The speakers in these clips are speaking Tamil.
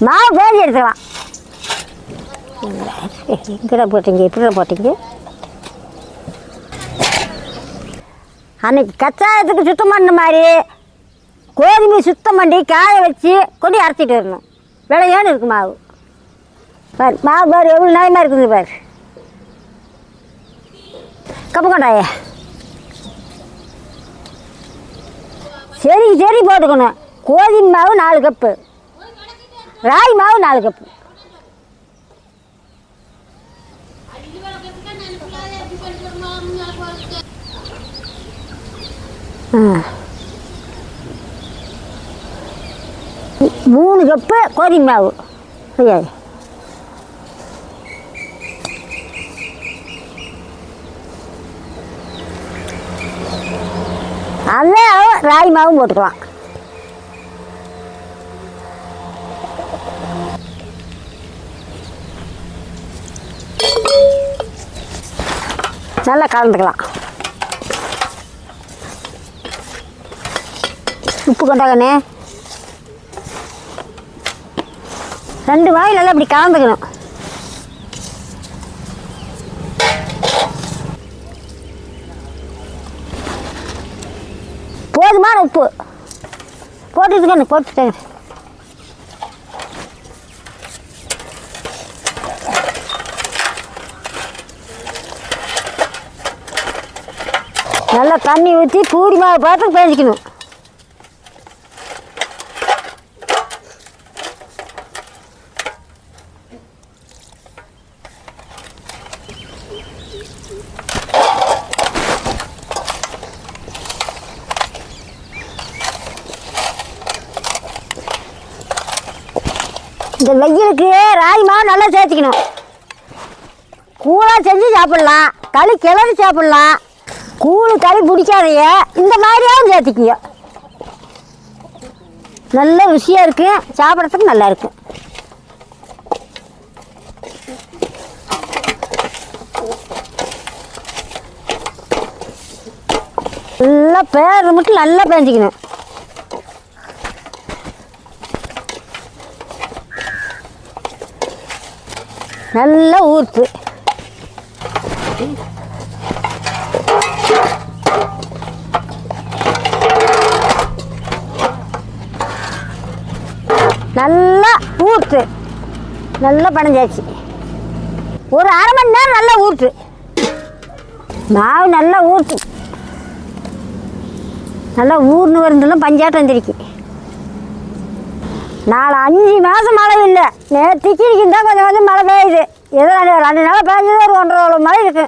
மாவு பேசி எடுத்துக்கலாம். எங்கடா போட்டீங்க, இப்படி போட்டீங்க? அன்னைக்கு கச்சாயத்துக்கு சுத்தம் பண்ண மாதிரி கோதுமை சுத்தம் பண்ணி காய வச்சு கொண்டு அரைச்சிட்டு வரணும். விளையான்னு இருக்கு மாவு. பாரு மாவு பாரு எவ்வளோ நியாயமாக இருக்குது பாரு. கப்பு கொண்டாய சரி போட்டுக்கணும். கோதுமை மாவு 4 கப்பு, ராகி மாவு 4 கப்பு. மூணு கப்பு கோதுமை மாவு. ஐயா அதில் ராகி மாவும் போட்டுக்கலாம். நல்லா கலந்துக்கலாம். உப்பு கொண்டாங்கண்ணே. 2 வாய் நல்லா இப்படி கலந்துக்கணும். போதுமான உப்பு போட்டுட்டேங்க. நல்லா தண்ணி ஊற்றி பூரி மாவு பார்த்து பேசிக்கணும். இந்த வெயிலுக்கு ராகி மாவு நல்லா சேர்த்துக்கணும். கூழாக செஞ்சு சாப்பிட்லாம், களி கிளறி சாப்பிட்லாம். கூழ் களி பிடிக்காதைய இந்த மாதிரியாவும் சேர்த்துக்குங்க. நல்ல ருசியாக இருக்கும், சாப்பிட்றதுக்கு நல்லா இருக்கும். நல்லா பேர் மட்டும் நல்லா பேஞ்சிக்கணும். நல்லா ஊற்று. நல்லா ஊற்று. நல்லா பனைஞ்சாச்சு. ஒரு அரை மணி நேரம் நல்லா ஊற்று. மாவு நல்லா ஊற்று. நல்லா ஊர்னு வருந்தெல்லாம் பஞ்சாட்டம் தெரிக்கி. 4-5 மாதம் மழை இல்லை. நேற்றுக்கு தான் கொஞ்சம் மழை பெய்யுது. ஏதோ 2 நாள் பெய்ஞ்சது ஒரு 1.5 மழை இருக்கு.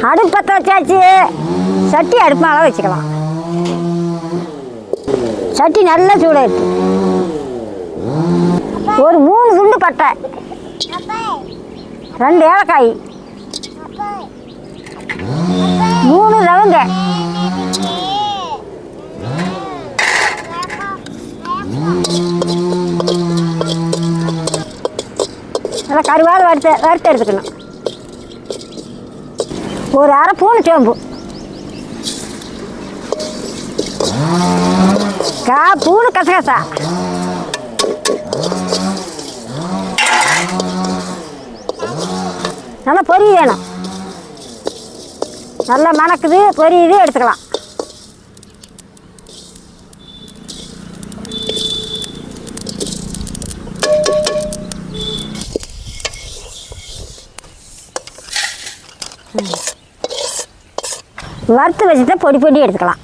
அடுப்பத்தை வச்சாச்சு. சட்டி அடுப்பு மேலே வச்சுக்கலாம். சட்டி நல்லா சூடாயிடுச்சு. ஒரு 3 துண்டு பட்டை, 2 ஏலக்காய், 3 லவங்க, நல்லா கருவாடு வறுத்து எடுத்துக்கணும். ஒரு அரை பூண்டு சோம்பு, 1/4 பூண்டு கசகசா, நல்லா பொரி வேணும். நல்லா மணக்குது, பொரியுது, எடுத்துக்கலாம். வறுத்து வச்சுட்டு பொடி எடுத்துக்கலாம்.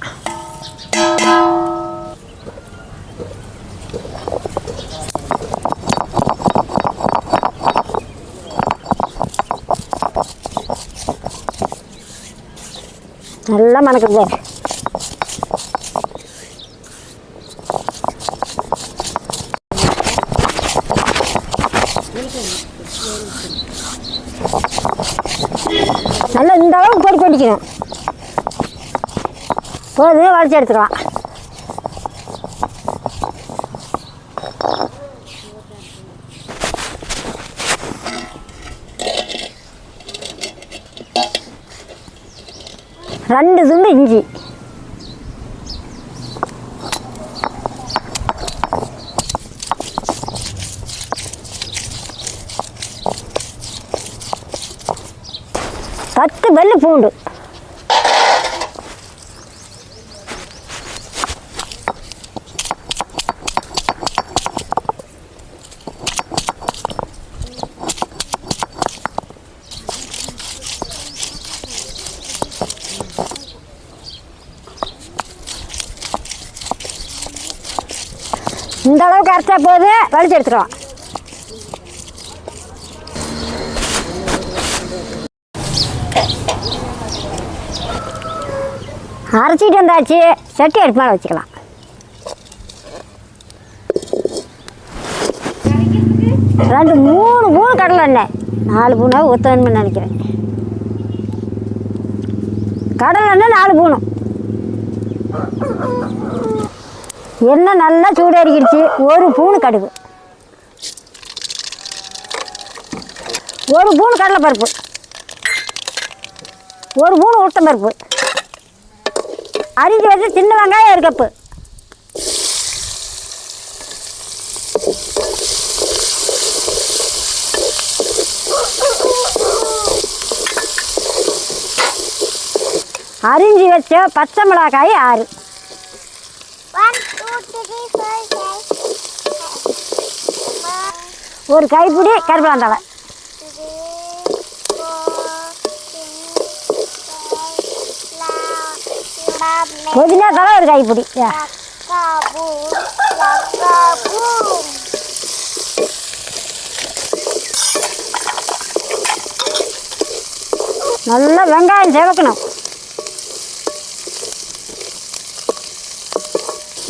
நல்லா மணக்குது. நல்லா இந்த அளவுக்கு பொடி பண்ணிக்கணும். போது வளைச்சி எடுத்துக்கலாம். 2 துண்டு இஞ்சி, பத்து பல்லு பூண்டு, இந்த அளவுக்கு அரைச்சா போது வலிச்சு எடுத்துக்கலாம். அரைச்சிட்டு வந்தாச்சு, சட்டி அடுப்பு மேலே வச்சுக்கலாம். ரெண்டு 3 பூணு கடலை எண்ணெய், 4 பூனாக ஊற்றணும்னு நினைக்கிறேன். கடலை எண்ணெய் 4 பூணு. எண்ணெய் நல்லா சூடேறிக்கிடுச்சு. 1 பூணு கடுகு, 1 பூணு கடலைப்பருப்பு, 1 பூணு உளுத்தம்பருப்பு, அரிஞ்சு வச்சு சின்ன வெங்காயம் 1 கப்பு, அரிஞ்சு வச்ச பச்சை மிளகாய் 6, 1 கைப்பிடி கருவேப்பிலை, புதினா தலை 1 கைப்பிடி. நல்லா வெங்காயம் செவக்கணும்.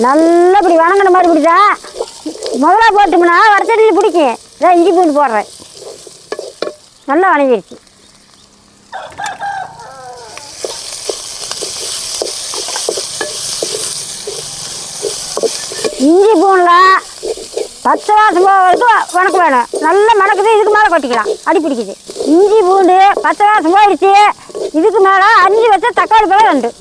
நல்லா இப்படி வணங்கின மாதிரி பிடிச்சா முதல்ல போட்டோம்னா வடச்சட்டியில் பிடிக்கும். இதான் இஞ்சி பூண்டு போடுறேன். நல்லா வணங்கிடுச்சு. இஞ்சி பூண்டில் பச்சை வாசம் போக வரைக்கும் வணக்க வேணும். நல்லா மணக்குது. இதுக்கு மேலே கொட்டிக்கலாம், அடி பிடிக்குது. இஞ்சி பூண்டு பச்சை வாசம் போயிடுச்சு. இதுக்கு மேலே அரிஞ்சு வச்ச தக்காளி பழம் 2,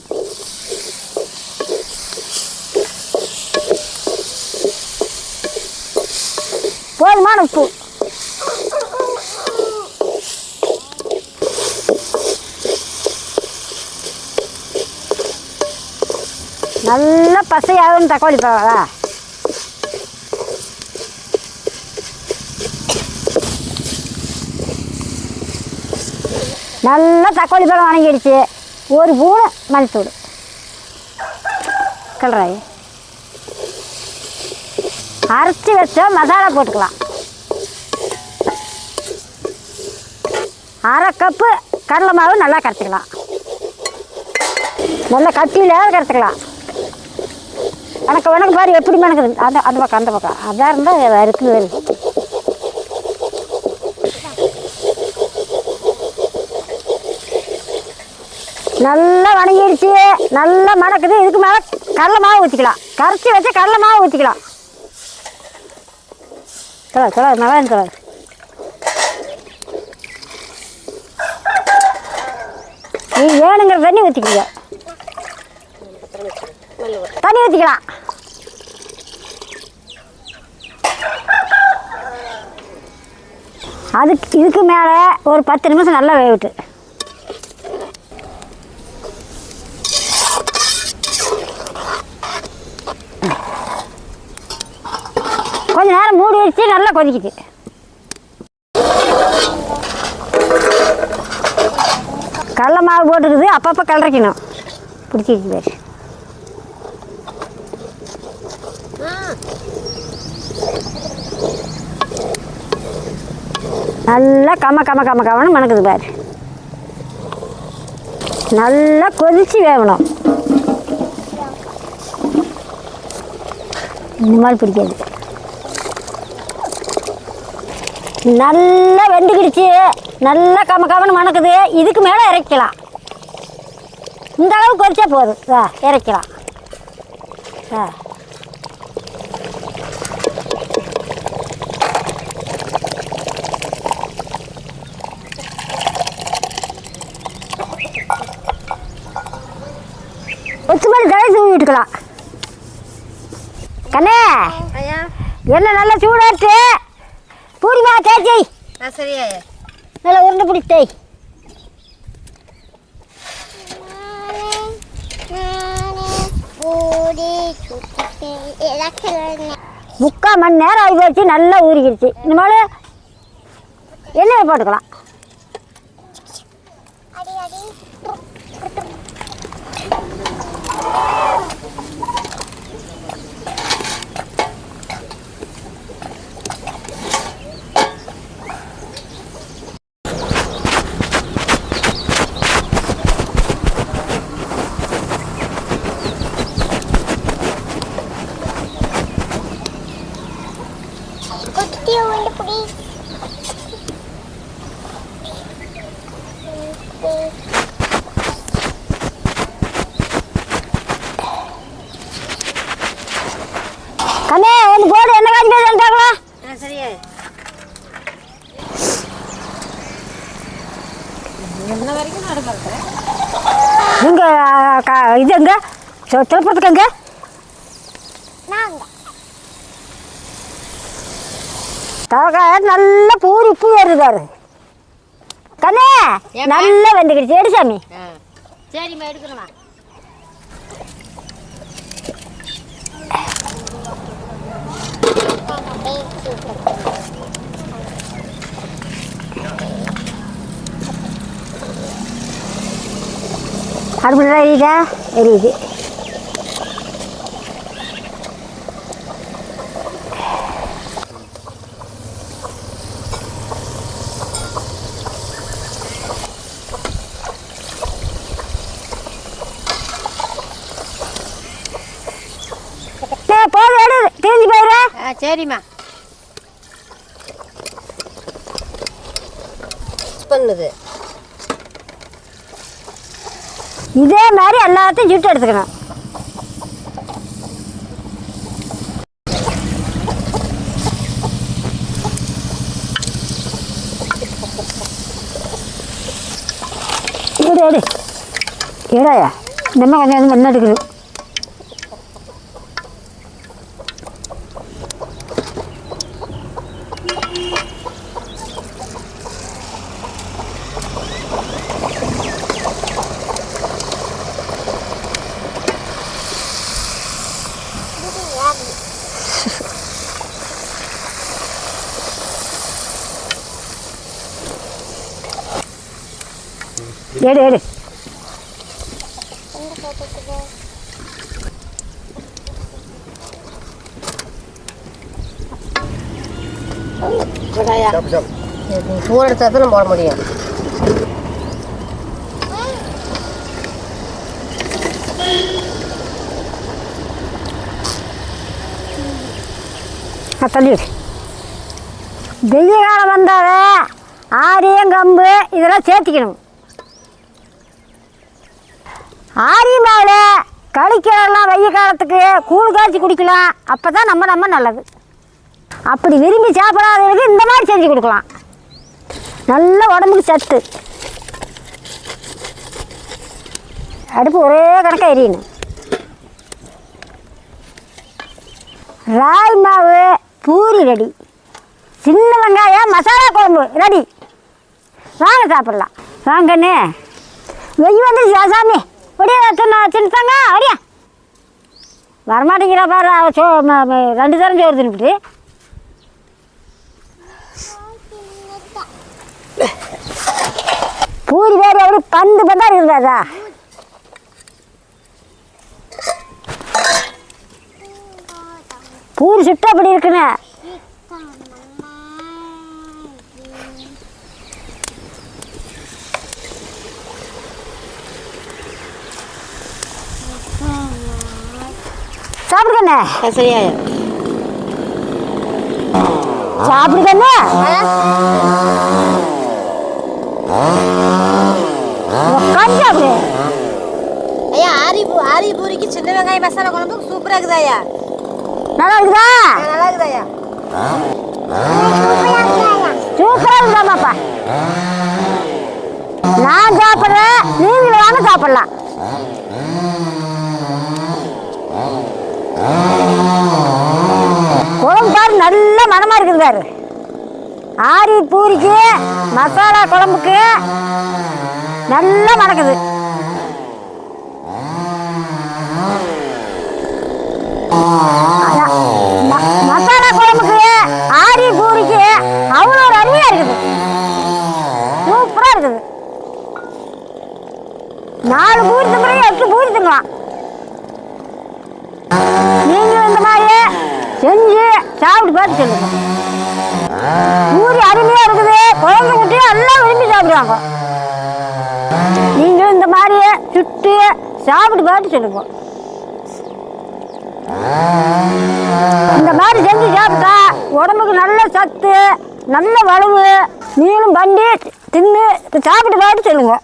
போதுமான உப்பு, நல்லா பசையாகும் தக்காளி பழம். நல்லா தக்காளி பழம் வணங்கிடுச்சு. 1 பூணு மஞ்சத்தூள், கலராய் அரைச்சி வச்ச மசாலா போட்டுக்கலாம். 1/2 கப்பு கடலை மாவு நல்லா கரைச்சிக்கலாம். நல்லா கட்டியில் கரைச்சிக்கலாம். வணக்கம் பாரு எப்படி மணக்குது. அந்த பக்கம் அதான் இருந்தால் இருக்குது. நல்லா வணங்கிடுச்சு. நல்லா மணக்குது. இதுக்கு மேலே கடலை மாவு ஊற்றிக்கலாம். கரைச்சி வச்சு கடலை மாவு ஊற்றிக்கலாம். கலர் நல்லா கலர். நீ வேணுங்கிற தண்ணி ஊற்றிக்கிங்க. தண்ணி ஊற்றிக்கலாம். இதுக்கு மேலே ஒரு 10 நிமிஷம் நல்லா வேவிட்டு கொஞ்சம் நேரம் மூடி வச்சு நல்லா கொதிக்குது. கடலை மாவு போட்டுக்குது. அப்பப்போ கலரிக்கணும். பிடிச்சிருக்கு பேர். நல்லா கம்மன்னு மணக்குது பாரு. நல்லா கொதிச்சு வேகணும். இந்த மாதிரி பிடிக்காது. நல்லா வெந்துக்கிடுச்சு. நல்லா கம்மன்னு மணக்குது. இதுக்கு மேலே இறக்கலாம். இந்த அளவு கொதிச்சா போதும். இறக்கலாம். போட்டுக்கலாம். கண்ணே என்ன நல்லா சூடாச்சு. பூரிமா தேய்ச்சி. சரியா நல்லா உருண்டை பிடிச்சி. முக்கால் மணி நேரம் ஆகி போச்சு. நல்லா ஊறிக்கிடுச்சு. இனிமேல் எண்ணெயை போட்டுக்கலாம். கண்ணே ஒன்று போடு. என்ன காய்ச்சி சொல்லிட்டாங்களா? சரியா எங்க இது எங்க திருப்பத்துக்கு எங்க தவக்காய நல்லா பூரி உப்பு ஏறுதாரு. கண்ணே நல்லா வெந்துக்கிடுச்சு. எடு சாமி. சரிம்மா எடுக்கணுமா? அடுப்புல எரியுதா? எரியுது. போது எடு. தெரிஞ்சு போயிரு. சரிம்மா பண்ணுது. இதே மாதிரி எல்லாத்தையும் சுட்டு எடுத்துக்கணும். எடு எடு எடாயா. நம்ம கொஞ்சம் மண் எடுக்குது. எடு எடு. சூடு எடுத்தா தான் போட முடியும். தள்ளிடு. வெய்ய காலம் வந்தாவே ஆரியம் கம்பு இதெல்லாம் சேர்த்திக்கணும். ஆரிய மாவில் கழிக்கலாம். வெய்ய காலத்துக்கு கூழ் காய்ச்சி குடிக்கலாம். அப்போ தான் நம்ம நல்லது. அப்படி விரும்பி சாப்பிடாதவங்களுக்கு இந்த மாதிரி செஞ்சு கொடுக்கலாம். நல்ல உடம்புக்கு சத்து. அடுப்பு ஒரே கணக்காக எரியணும். ராய் மாவு பூரி ரெடி. சின்ன வெங்காயம் மசாலா குழம்பு ரெடி. வாங்க சாப்பிட்லாம். வாங்கண்ணே. வெய்ய வந்துருச்சு சாமி. ஒடியா சின்னத்தாங்க. ஒடியா வரமாட்டேங்கிறா பாரு. ரெண்டு தரம் சோறு தின்னுட்டு. பூரி வேறு அப்படி பந்து பந்தா இருந்தாதா? பூரி சுட்டா அப்படி இருக்குன்னு. சாப்பிடுக்கண்ணே. சரியா சாப்பிடுக்கண்ணே. உட்காந்து ஐயா ஆரி பூரிக்கு சின்ன வெங்காய மசாலா குழம்பு சூப்பரா இருக்குதாயா? நல்லா இருக்குதா? நல்லா இருக்குதாயா? சூப்பரா இருக்குதாமாப்பா. நான் சாப்பிட்றேன். நீங்களும் வாங்க சாப்பிடலாம். குழம்பு பாரு நல்ல மனமாக இருக்குது பாரு. ஆரி பூரிக்கு மசாலா குழம்புக்கு நல்லா மணக்குது. மசாலா குழம்புக்கு ஆரி பூரிக்கு அவ்வளோ ஒரு அருமையாக இருக்குது. சூப்பராக இருக்குது. 4 பூரி திங்குறீங்க, 8 பூரி திங்கலாம். நீங்களும் இந்த மாதிரி செஞ்சு சாப்பிட்டு பார்த்து சொல்லுங்க. பூரி அருமையாக இருக்குது. குழந்தை குட்டியும் எல்லாம் விரும்பி சாப்பிடுவாங்க. நீங்களும் இந்த மாதிரி சுட்டு சாப்பிட்டு பார்த்து சொல்லுங்க. இந்த மாதிரி செஞ்சு சாப்பிட்டா உடம்புக்கு நல்ல சத்து, நல்ல வலுவு. நீங்களும் பண்ணி தின்னு சாப்பிட்டு பார்த்து சொல்லுங்க.